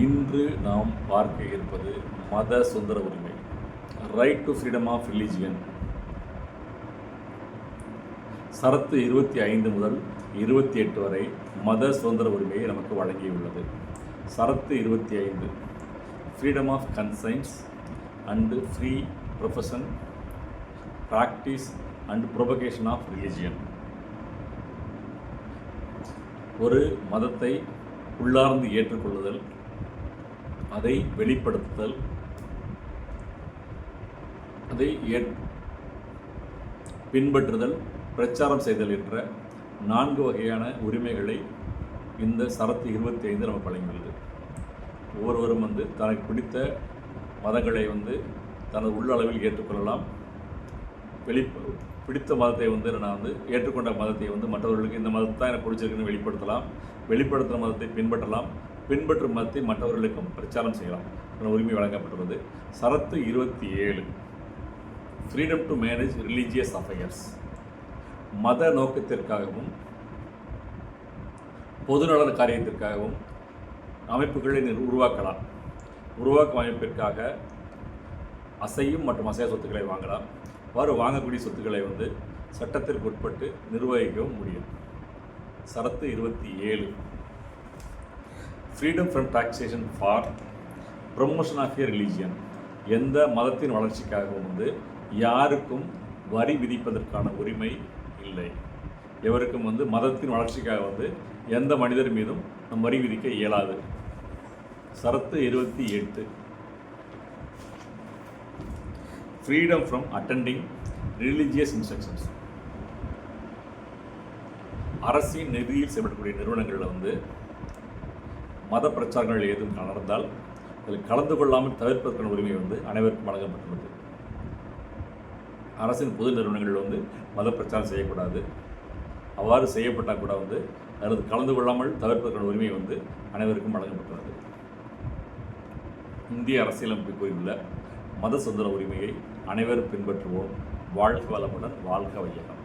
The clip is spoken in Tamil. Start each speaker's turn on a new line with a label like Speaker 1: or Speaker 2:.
Speaker 1: இன்று நாம் பார்க்க இருப்பது மத சுதந்திர உரிமை, right to freedom of religion. சரத்து 25 முதல் 28 வரை மத சுதந்திர உரிமையை நமக்கு வழங்கியுள்ளது. சரத்து 25 freedom of conscience and free profession, practice and propagation of religion. ஒரு மதத்தை உள்ளார்ந்து ஏற்றுக்கொள்ளுதல், அதை வெளிப்படுத்துதல், அதை பின்பற்றுதல், பிரச்சாரம் செய்தல் என்ற 4 வகையான உரிமைகளை இந்த சரத்து 25 நமக்கு வழங்கியுள்ளது. ஒவ்வொருவரும் தனக்கு பிடித்த மதங்களை தனது உள்ளளவில் ஏற்றுக்கொள்ளலாம். பிடித்த மதத்தை நான் ஏற்றுக்கொண்ட மதத்தை மற்றவர்களுக்கு இந்த மதத்தை தான் எனக்கு பிடிச்சிருக்குன்னு வெளிப்படுத்தலாம். வெளிப்படுத்துகிற மதத்தை பின்பற்றலாம். பின்பற்றும் மதத்தை மற்றவர்களுக்கும் பிரச்சாரம் செய்யலாம். உரிமை வழங்கப்பட்டுள்ளது. சரத்து 27 freedom to manage religious affairs. மத நோக்கத்திற்காகவும் பொதுநலன காரியத்திற்காகவும் அமைப்புகளை உருவாக்கலாம். உருவாக்கும் அமைப்பிற்காக அசையும் மற்றும் அசையா சொத்துக்களை வாங்கலாம். அவ்வாறு வாங்கக்கூடிய சொத்துக்களை சட்டத்திற்கு உட்பட்டு நிர்வகிக்கவும் முடியும். சரத்து 27 freedom from taxation for promotion of a religion. எந்த மதத்தின் வளர்ச்சிக்காகவும் யாருக்கும் வரி விதிப்பதற்கான உரிமை இல்லை. எவருக்கும் மதத்தின் வளர்ச்சிக்காக எந்த மனிதர் மீதும் வரி விதிக்க இயலாது. சரத்து 28 freedom from attending religious instructions. அரசின் நிதியில் செயல்படக்கூடிய நிறுவனங்களில் மத பிரச்சாரங்கள் ஏதும் நடந்தால் அதில் கலந்து கொள்ளாமல் தவிர்ப்பதற்கான உரிமை அனைவருக்கும் வழங்கப்பட்டுள்ளது. அரசின் பொது நிறுவனங்களில் மத பிரச்சாரம் செய்யக்கூடாது. அவ்வாறு செய்யப்பட்டால் கூட அதில் கலந்து கொள்ளாமல் தவிர்ப்பதற்கான உரிமை அனைவருக்கும் வழங்கப்பட்டுள்ளது. இந்திய அரசியலமைப்பு கூறியுள்ள மத சுதந்திர உரிமையை அனைவரும் பின்பற்றுவோம். வாழ்க வளமுடன், வாழ்க வையகம்.